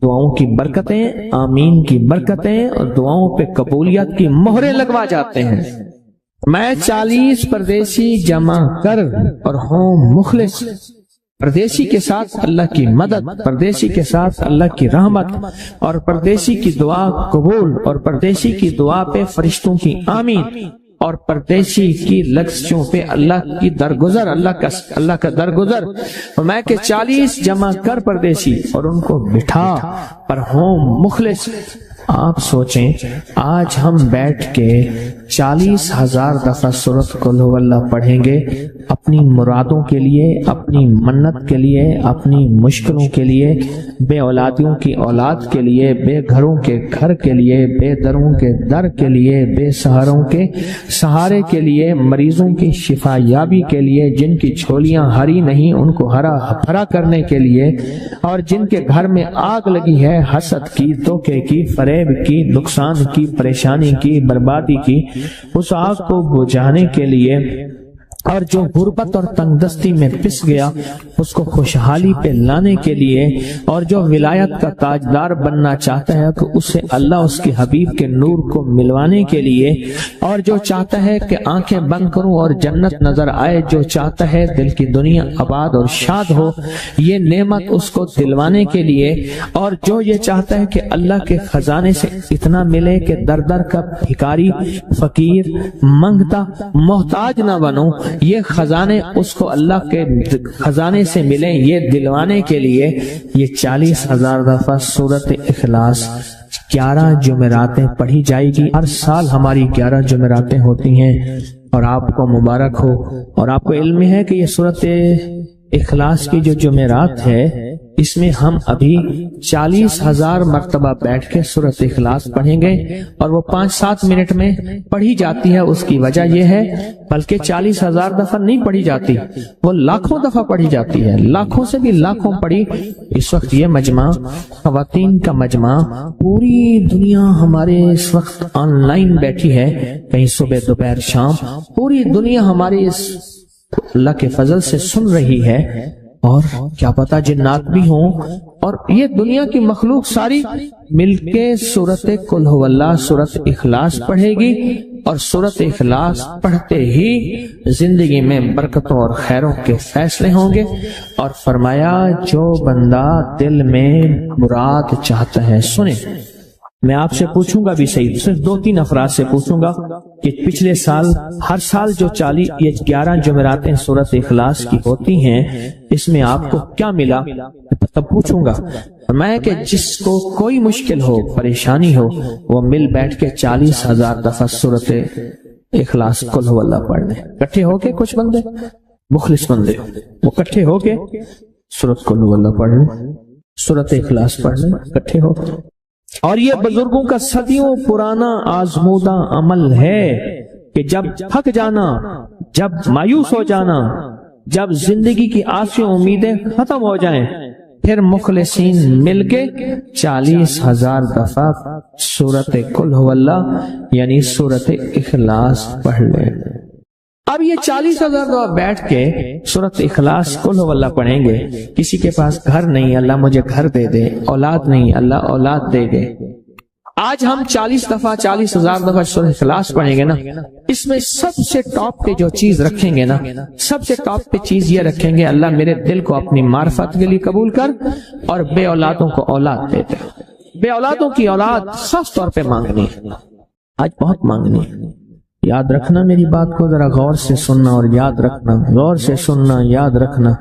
دعاؤں کی برکتیں، آمین کی برکتیں اور دعاؤں پہ قبولیت کی مہریں لگوا جاتے ہیں۔ میں 40 پردیسی جمع کر اور ہوں مخلص، پردیسی کے ساتھ اللہ کی مدد، پردیسی کے ساتھ اللہ کی رحمت، اور پردیسی کی دعا قبول، اور پردیسی کی دعا پہ فرشتوں کی آمین، اور پردیسی کی لفظوں پہ اللہ کی درگزر، اللہ کا درگزر۔ میں کہ 40 جمع کر پردیسی اور ان کو بٹھا پر ہوں مخلص۔ آپ سوچیں آج ہم بیٹھ کے 40,000 دفعہ سورۃ قل ہو اللہ پڑھیں گے، اپنی مرادوں کے لیے، اپنی منت کے لیے، اپنی مشکلوں کے لیے، بے اولادیوں کی اولاد کے لیے، بے گھروں کے گھر کے لیے، بے دروں کے در کے لیے، بے سہاروں کے سہارے کے لیے، مریضوں کی شفا یابی کے لیے، جن کی جھولیاں ہری نہیں ان کو ہرا بھرا کرنے کے لیے، اور جن کے گھر میں آگ لگی ہے حسد کی، دھوکے کی، فریب کی، نقصان کی، پریشانی کی، بربادی کی، اس آگ کو بجھانے کے لیے اور جو غربت اور تنگدستی میں پس گیا اس کو خوشحالی پہ لانے کے لیے، اور جو ولایت کا تاجدار بننا چاہتا ہے تو اسے اللہ اس کے حبیب کے نور کو ملوانے کے لیے، اور جو چاہتا ہے کہ آنکھیں بند کروں اور جنت نظر آئے، جو چاہتا ہے دل کی دنیا آباد اور شاد ہو، یہ نعمت اس کو دلوانے کے لیے، اور جو یہ چاہتا ہے کہ اللہ کے خزانے سے اتنا ملے کہ در در کا بھکاری، فقیر، منگتا، محتاج نہ بنو، یہ خزانے اس کو اللہ کے خزانے سے ملے، یہ دلوانے کے لیے یہ 40,000 دفعہ سورۃ اخلاص 11 جمعراتیں پڑھی جائے گی۔ ہر سال ہماری 11 جمعراتیں ہوتی ہیں، اور آپ کو مبارک ہو۔ اور آپ کو علم ہے کہ یہ سورۃ اخلاص کی جو جمعرات ہے، اس میں ہم ابھی 40,000 مرتبہ بیٹھ کے سورۃ اخلاص پڑھیں گے، اور وہ 5-7 منٹ میں پڑھی جاتی ہے۔ اس کی وجہ یہ ہے، بلکہ 40,000 دفعہ نہیں پڑھی جاتی، وہ لاکھوں دفعہ پڑھی جاتی ہے، لاکھوں سے بھی لاکھوں پڑھی۔ اس وقت یہ مجمع، خواتین کا مجمع، پوری دنیا ہمارے اس وقت آن لائن بیٹھی ہے، کہیں صبح دوپہر شام، پوری دنیا ہماری اس اللہ کے فضل سے سن رہی ہے، اور کیا پتا جنات بھی ہوں، اور یہ دنیا کی مخلوق ساری مل کے سورۃ قل ھو اللہ، سورۃ اخلاص پڑھے گی، اور سورۃ اخلاص پڑھتے ہی زندگی میں برکتوں اور خیروں کے فیصلے ہوں گے۔ اور فرمایا جو بندہ دل میں مراد چاہتا ہے، سنیں میں آپ سے پوچھوں گا بھی صحیح، صرف 2-3 افراد سے پوچھوں گا کہ پچھلے سال، ہر سال جو 11 جمعراتیں سورۃ اخلاص کی ہوتی ہیں، اس میں آپ کو کیا ملا؟ تب پوچھوں گا میں کہ جس کو کوئی مشکل ہو، پریشانی ہو، وہ مل بیٹھ کے 40,000 دفعہ سورۃ اخلاص قل ھو اللہ پڑھ لیں، کٹھے ہو کے۔ کچھ بندے مخلص بندے وہ کٹھے ہو کے سورۃ قل ھو اللہ پڑھ لیں، سورۃ اخلاص پڑھ لیں کٹھے ہو۔ اور یہ بزرگوں کا صدیوں پرانا آزمودہ عمل ہے کہ جب تھک جانا، جب مایوس ہو جانا، جب زندگی کی آسیں امیدیں ختم ہو جائیں، پھر مخلصین مل کے 40,000 دفعہ سورۃ قل ھو اللہ یعنی سورۃ اخلاص پڑھ لیں۔ اب یہ 40,000 دفعہ بیٹھ کے سورۃ اخلاص قل ھو اللہ پڑھیں گے۔ کسی کے پاس گھر نہیں، اللہ مجھے گھر دے دے، اولاد نہیں، اللہ اولاد دے دے۔ آج ہم 40,000 دفعہ سورۃ اخلاص پڑھیں گے نا، اس میں سب سے ٹاپ پہ جو چیز رکھیں گے نا، سب سے ٹاپ پہ چیز یہ رکھیں گے، اللہ میرے دل کو اپنی معرفت کے لیے قبول کر، اور بے اولادوں کو اولاد دے دے۔ بے اولادوں کی اولاد خاص طور پہ مانگنی، آج بہت مانگنی۔ یاد رکھنا میری بات کو ذرا غور سے سننا، اور یاد رکھنا، غور سے سننا، یاد رکھنا،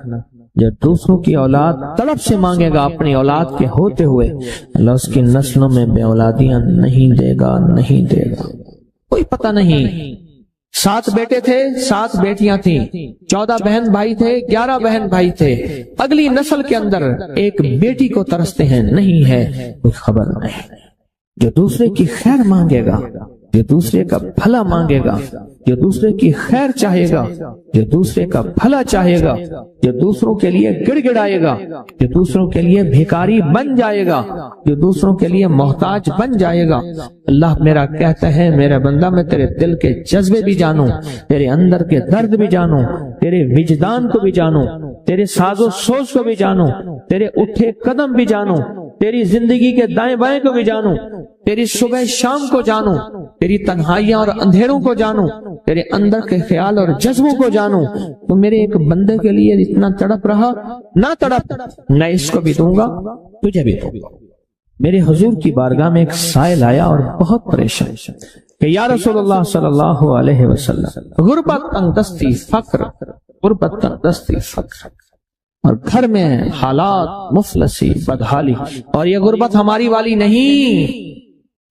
جو دوسروں کی اولاد طلب سے مانگے گا اپنی اولاد کے ہوتے ہوئے، اللہ اس کی نسلوں میں بے اولادیاں نہیں دے گا، نہیں دے گا۔ کوئی پتہ نہیں، 7 بیٹے تھے، 7 بیٹیاں تھیں، 14 بہن بھائی تھے، 11 بہن بھائی تھے، اگلی نسل کے اندر ایک بیٹی کو ترستے ہیں، نہیں ہے، کوئی خبر نہیں۔ جو دوسرے کی خیر مانگے گا، جو دوسرے کا بھلا مانگے گا، جو دوسرے کی خیر چاہے گا، جو دوسرے کا بھلا چاہے گا، جو دوسروں کے لیے گڑ گڑائے گا، جو دوسروں کے لیے بھیکاری بن جائے گا، جو دوسروں کے لیے محتاج بن جائے گا، اللہ میرا کہتا ہے میرا بندہ میں تیرے دل کے جذبے بھی جانوں، تیرے اندر کے درد بھی جانوں، تیرے وجدان کو بھی جانوں، تیرے ساز و سوز کو بھی جانوں، تیرے اٹھے قدم بھی جانوں، تیری زندگی کے دائیں بائیں کو بھی جانوں، تیری صبح شام کو جانوں، تیری تنہائیاں اور اندھیروں کو جانوں، تیرے اندر کے خیال اور جذبوں کو جانوں۔ تو میرے ایک بندے کے لیے اتنا تڑپ رہا، نہ تڑپ، میں اس کو بھی دوں گا، تجھے بھی دوں گا۔ میرے حضور کی بارگاہ میں ایک سائل آیا اور بہت پریشان کہ یا رسول اللہ صلی اللہ علیہ وسلم، غربت تنگدستی فقر، غربت تنگدستی فقر، اور گھر میں حالات مفلسی بدحالی، اور یہ غربت ہماری والی نہیں،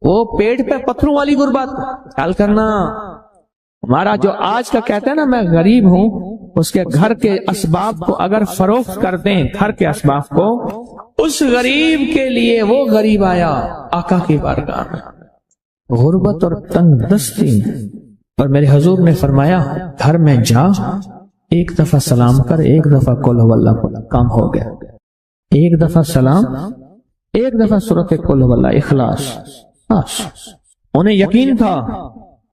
وہ پیٹ پہ پتھروں والی غربت۔ خیال کرنا، ہمارا جو آج کا کہتے ہیں نا میں غریب ہوں، اس کے گھر کے اسباب کو اگر فروخت کر دیں، گھر کے اسباب کو، اس غریب کے لیے وہ غریب آیا آقا کی بارگاہ میں، غربت اور تنگ دستی، اور میرے حضور نے فرمایا گھر میں جا، ایک دفعہ سلام کر، ایک دفعہ قل ھو اللہ پڑھ، کام ہو گیا۔ ایک دفعہ سلام، ایک دفعہ سورۃ قل ھو اللہ اخلاص۔ انہیں یقین تھا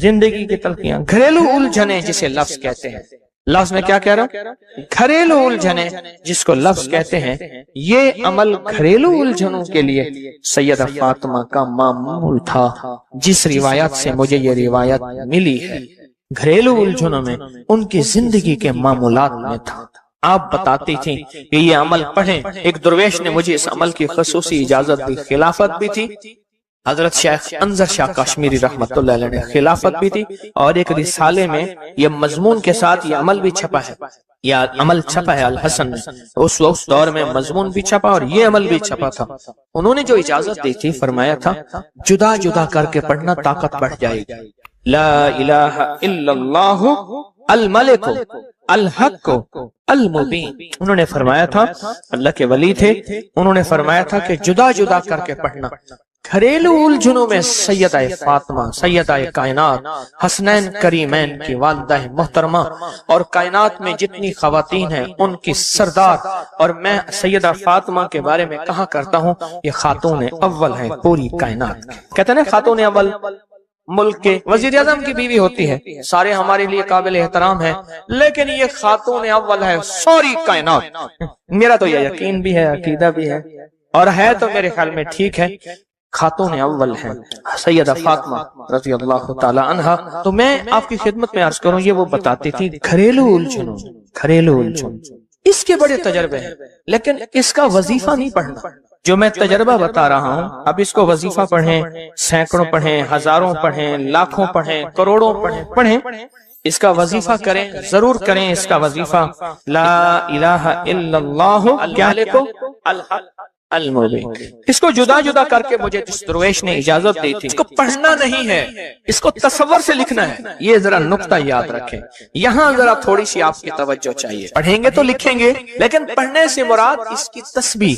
زندگی کی تلخیاں، گھریلو الجھنیں جسے لفظ کہتے ہیں، لفظ میں کیا کہہ رہا ہوں، گھریلو الجھنیں جس کو لفظ کہتے ہیں، یہ عمل گھریلو الجھنوں کے لیے سیدہ فاطمہ کا معمول تھا، جس روایت سے مجھے یہ روایت ملی ہے، گھریلو الجھنوں میں ان کی زندگی کے معمولات میں تھا۔ آپ بتاتی تھیں کہ یہ عمل پڑھیں، ایک درویش نے مجھے اس عمل کی خصوصی اجازت دی، خلافت بھی تھی، حضرت شیخ انظر شاہ کشمیری رحمت اللہ علیہ نے خلافت بھی تھی، اور ایک رسالے میں یہ مضمون کے ساتھ یہ عمل بھی چھپا ہے، یہ عمل چھپا ہے الحسن میں، اس وقت دور میں مضمون بھی چھپا اور یہ عمل بھی چھپا تھا۔ انہوں نے جو اجازت دی تھی، فرمایا تھا جدا جدا کر کے پڑھنا طاقت بڑھ جائے گی، لا الہ الا اللہ الملک الحق المبین۔ انہوں نے فرمایا تھا، اللہ کے ولی تھے، انہوں نے فرمایا تھا کہ جدا جدا کر کے پڑھنا۔ گھریلو الجھنوں میں سیدہ فاطمہ، سیدہ کائنات، حسنین کریمین کی والدہ محترمہ، اور کائنات میں جتنی خواتین ہیں ان کی سردار، اور میں سیدہ فاطمہ کے بارے میں کہا کرتا ہوں یہ خاتون اول ہے پوری کائنات۔ کہتے ہیں خاتون اول ملک کے وزیر اعظم کی بیوی ہوتی ہے، سارے ہمارے لیے قابل احترام ہیں، لیکن یہ خاتون اول ہے ساری کائنات۔ میرا تو یہ یقین بھی ہے، عقیدہ بھی ہے، اور ہے تو میرے خیال میں ٹھیک ہے، خاتون اول ہیں سیدہ فاطمہ رضی اللہ تعالی عنہا۔ تو میں آپ کی خدمت میں عرض کروں، یہ وہ بتاتی تھی گھریلو الجھنوں، گھریلو الجھن، اس کے بڑے تجربے ہیں، لیکن اس کا وظیفہ نہیں پڑھنا۔ جو میں تجربہ بتا رہا ہوں، اب اس کو وظیفہ پڑھیں، سینکڑوں پڑھیں، ہزاروں پڑھیں، لاکھوں پڑھیں، کروڑوں پڑھیں، اس کا وظیفہ کریں، ضرور کریں اس کا وظیفہ، لا الہ الا اللہ الحق المبین۔ اس کو جدا جدا کر کے مجھے جس درویش نے اجازت دی تھی، اس کو پڑھنا نہیں ہے، اس کو تصور سے لکھنا ہے۔ یہ ذرا نقطہ یاد رکھیں، یہاں ذرا تھوڑی سی آپ کی توجہ چاہیے۔ پڑھیں گے تو لکھیں گے، لیکن پڑھنے سے مراد اس کی تسبیح،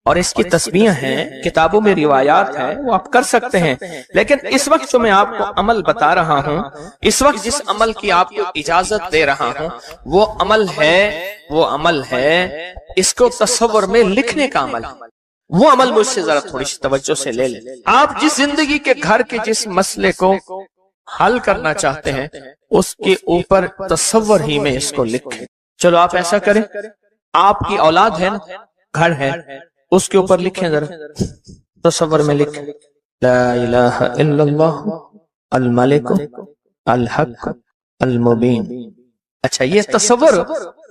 اور اس کی تسبیح ہیں، کتابوں میں روایات ہیں، وہ آپ کر سکتے ہیں، لیکن اس وقت جو میں آپ کو عمل بتا رہا ہوں، اس وقت جس عمل کی آپ کو اجازت دے رہا ہوں، وہ عمل ہے اس کو تصور میں لکھنے کا عمل۔ وہ عمل مجھ سے ذرا تھوڑی سی توجہ سے لے لیں۔ آپ جس زندگی کے گھر کے جس مسئلے کو حل کرنا چاہتے ہیں، اس کے اوپر تصور ہی میں اس کو لکھیں۔ چلو آپ ایسا کریں، آپ کی اولاد ہے نا، گھر ہے، اس کے اوپر لکھیں، ذرا تصور میں لکھیں، لا الہ الا اللہ الملک الحق المبین۔ اچھا، یہ تصور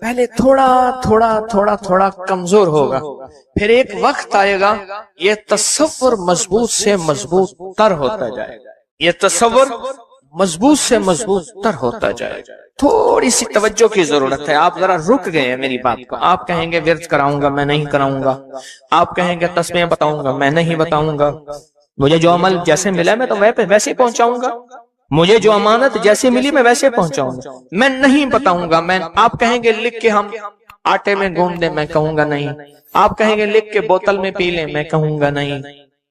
پہلے تھوڑا کمزور ہوگا، پھر ایک وقت آئے گا یہ تصور مضبوط سے مضبوط تر ہوتا جائے گا، یہ تصور مضبوط سے مضبوط تر ہوتا جائے گا۔ تھوڑی سی توجہ کی ضرورت ہے، آپ ذرا رک گئے ہیں میری بات کو۔ آپ کہیں گے ورد کراؤں گا، میں نہیں کراؤں گا، آپ کہیں گے تسبیح بتاؤں گا، میں نہیں بتاؤں گا، مجھے جو عمل جیسے ملا میں تو ویسے پہنچاؤں گا، مجھے جو امانت جیسے ملی میں ویسے پہنچاؤں گا، میں نہیں بتاؤں گا۔ آپ کہیں گے لکھ کے ہم آٹے میں گوندھ دیں، میں کہوں گا نہیں۔ آپ کہیں گے لکھ کے بوتل میں پی لیں، میں کہوں گا نہیں۔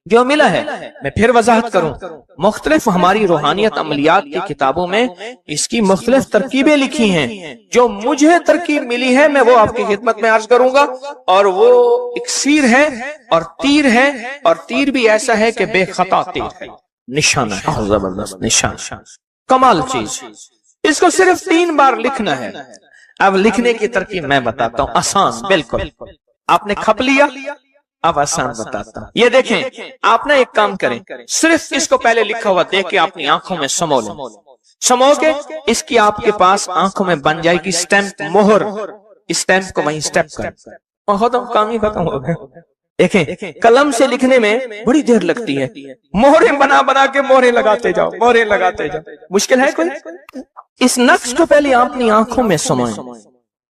جو ملا ہے میں پھر وضاحت کروں، مختلف ہماری روحانیت عملیات کی کتابوں میں اس کی مختلف ترکیبیں لکھی ہیں، جو مجھے ترکیب ملی ہے میں وہ آپ کی خدمت میں عرض کروں گا، اور وہ اکسیر ہے اور تیر ہے، اور تیر بھی ایسا ہے کہ بے خطا تیر ہے، نشانہ ہے، زبردست نشان، کمال چیز۔ اس کو صرف 3 بار لکھنا ہے۔ اب لکھنے کی ترکیب میں بتاتا ہوں، آسان بالکل۔ آپ نے کھپ لیا، اب آسان بتاتا ہوں۔ یہ دیکھیں، آپ نے ایک کام کریں، صرف اس کو پہلے لکھا ہوا دیکھ کے اپنی آنکھوں میں سمو لیں، سمو کے اس کی آپ کے پاس آنکھوں میں بن جائے گی سٹیمپ، مہر، سٹیمپ کو وہیں سٹیپ کر، کام ہی ختم ہو گیا۔ دیکھیں، قلم سے لکھنے میں بڑی دیر لگتی ہے، مہریں بنا کے مہریں لگاتے جاؤ، مہریں لگاتے جاؤ، مشکل ہے کوئی؟ اس نقش کو پہلے اپنی آنکھوں میں سموئیں،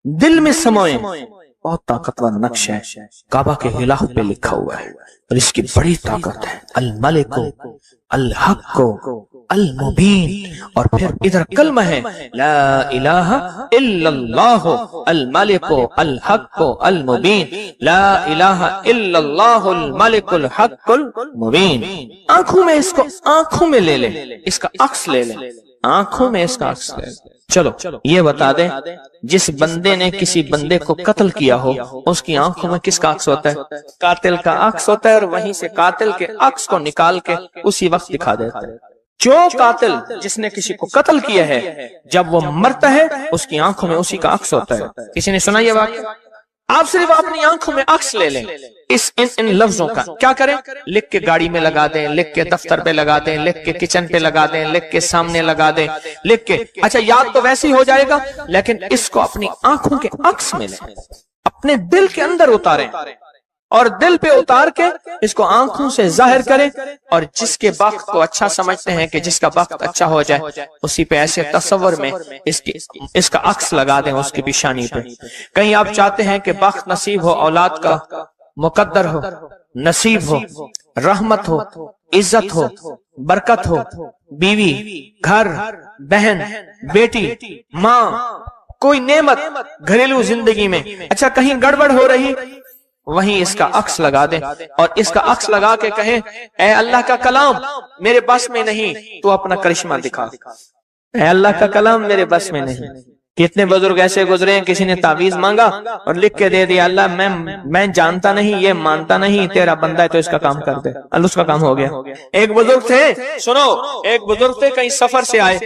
دل میں سموئیں۔ بہت طاقتور نقش ہے، کعبہ کے غلاف پہ لکھا ہوا ہے، اور اس کی بڑی طاقت ہے، الملک الحق المبین، اور پھر ادھر کلمہ ہے، لا الہ الا اللہ الملک الحق المبین، لا الہ الا اللہ الملک الحق المبین۔ آنکھوں میں اس کو آنکھوں میں لے لیں، اس کا عکس لے لیں، آنکھوں میں اس کا عکس لے لیں۔ چلو یہ بتا دیں، جس بندے نے کسی بندے کو قتل کیا ہو، اس کی آنکھوں میں کس کا عکس ہوتا ہے؟ قاتل کا عکس ہوتا ہے، اور وہیں سے قاتل کے عکس کو نکال کے اسی وقت دکھا دیتا ہے۔ جو قاتل جس نے کسی کو قتل کیا ہے جب وہ مرتا ہے اس کی آنکھوں میں اسی کا عکس ہوتا ہے. کسی نے سنا یہ واقعہ؟ آپ صرف اپنی آنکھوں میں عکس لے لیں ان لفظوں کا. کیا کریں؟ لکھ کے گاڑی میں لگا دیں، لکھ کے دفتر پہ لگا دیں، لکھ کے کچن پہ لگا دیں، لکھ کے سامنے لگا دیں، لکھ کے. اچھا یاد تو ویسے ہی ہو جائے گا، لیکن اس کو اپنی آنکھوں کے عکس میں لیں، اپنے دل کے اندر اتاریں اور دل پہ اتار کے اس کو آنکھوں سے ظاہر کریں. اور جس کے وقت کو اچھا سمجھتے ہیں کہ جس کا وقت اچھا ہو جائے، اسی پہ ایسے تصور میں اس کا عکس لگا دیں اس کی پیشانی پہ. کہیں آپ چاہتے ہیں کہ وقت نصیب ہو، اولاد کا مقدر ہو، نصیب ہو، رحمت ہو، عزت ہو، برکت ہو، بیوی، گھر، بہن، بیٹی، ماں، کوئی نعمت گھریلو زندگی میں. اچھا کہیں گڑبڑ ہو رہی، وہیں اس کا عکس لگا دیں اور اس کا عکس لگا کے کہیں اے اللہ کا کلام میرے بس میں نہیں، تو اپنا کرشمہ دکھا. اے اللہ کا کلام میرے بس میں نہیں. کتنے بزرگ ایسے گزرے ہیں، کسی نے تعویذ مانگا اور لکھ کے دے دیا، اللہ میں جانتا نہیں، یہ مانتا نہیں، تیرا بندہ ہے تو اس کا کام کر دے. اللہ اس کا کام ہو گیا. ایک بزرگ تھے، سنو، ایک بزرگ تھے، کہیں سفر سے آئے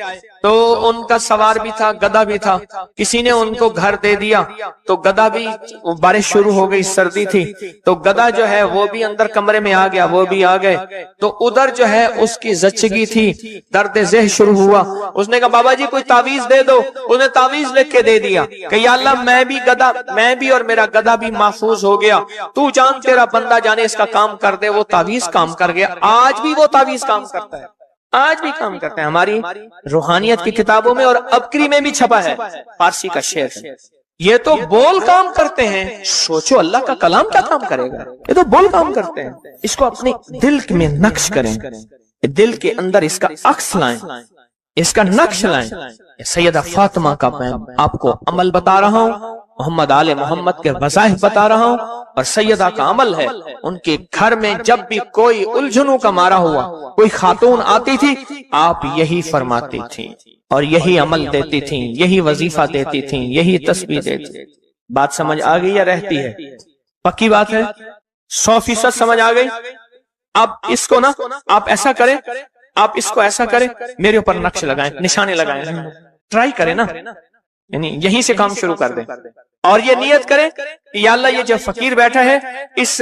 تو ان کا سوار بھی تھا، گدھا بھی تھا. کسی نے ان کو گھر دے دیا تو گدھا بھی، بارش شروع ہو گئی، سردی تھی تو گدھا جو ہے وہ بھی اندر کمرے میں آ گیا، وہ بھی آ گئے. تو ادھر جو ہے اس کی زچگی تھی، درد ذہ شروع ہوا. اس نے کہا بابا جی کوئی تعویذ دے دو. اس نے تعویذ لکھ کے دے دیا کہ یا اللہ میں بھی اور میرا گدھا بھی محفوظ ہو گیا، تو جان تیرا بندہ جانے اس کا کام کر دے. وہ تعویذ کام کر گیا. آج بھی وہ تعویذ کام کرتا ہے، آج بھی کام کرتے ہیں. ہماری روحانیت کی کتابوں میں اور ابکری میں بھی چھپا ہے، فارسی کا شعر ہے. یہ تو بول کام کرتے ہیں، سوچو اللہ کا کلام کیا کام کرے گا. یہ تو بول کام کرتے ہیں. اس کو اپنے دل میں نقش کریں، دل کے اندر اس کا عکس لائیں، اس کا نقش لائیں. سیدہ فاطمہ کا میں آپ کو عمل بتا رہا ہوں، محمد آل محمد کے وظائف بتا رہا ہوں، اور سیدہ کا عمل ہے. ان کے گھر میں جب بھی کوئی الجھنوں کا مارا ہوا، کوئی خاتون آتی تھی، آپ یہی فرماتی تھی اور یہی عمل دیتی تھیں، یہی وظیفہ دیتی تھیں، یہی تسبیح دیتی تھیں. بات سمجھ آ گئی یا رہتی ہے؟ پکی بات ہے، 100% سمجھ آ گئی. اب اس کو نا آپ ایسا کریں، آپ اس کو ایسا کریں، میرے اوپر نقش لگائیں، نشانے لگائیں، ٹرائی کریں نا، یعنی یہیں سے کام شروع کر دیں اور یہ نیت کریں کہ یا اللہ یہ جو فقیر بیٹھا ہے، اس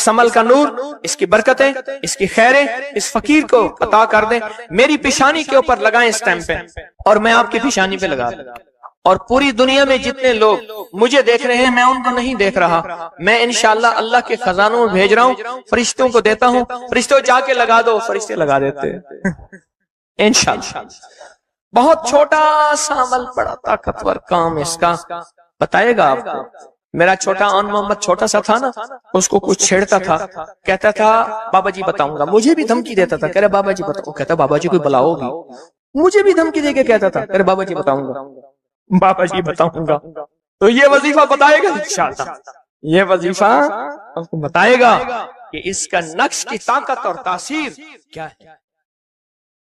عمل کا نور، اس کی برکتیں، اس کی خیریں اس فقیر کو عطا کر دیں. میری پیشانی کے اوپر لگائیں اس ٹائم پہ، اور میں آپ کی پیشانی پہ لگا دوں. اور پوری دنیا میں جتنے لوگ مجھے دیکھ رہے ہیں، میں ان کو نہیں دیکھ رہا، میں انشاءاللہ اللہ کے خزانوں میں بھیج رہا ہوں، فرشتوں کو دیتا ہوں، فرشتوں جا کے لگا دو، فرشتے لگا دیتے ہیں انشاءاللہ. بہت چھوٹا سا عمل، بڑا طاقتور کام اس کا بتائے گا آپ کو. میرا چھوٹا آن محمد چھوٹا سا تھا نا، اس کو کچھ چھیڑتا تھا، کہتا تھا بابا جی بتاؤں گا. مجھے بھی دھمکی دیتا تھا، کہہ رہے بابا جی بتاؤ. کہتا بابا جی کوئی بلا ہوگی. مجھے بھی دھمکی دے کے کہتا تھا، کہہ رہے بابا جی بتاؤں گا، بابا جی بتاؤں گا. تو یہ وظیفہ بتائے گا انشاءاللہ، یہ وظیفہ آپ کو بتائے گا کہ اس کا نقش کی طاقت اور تاثیر کیا ہے.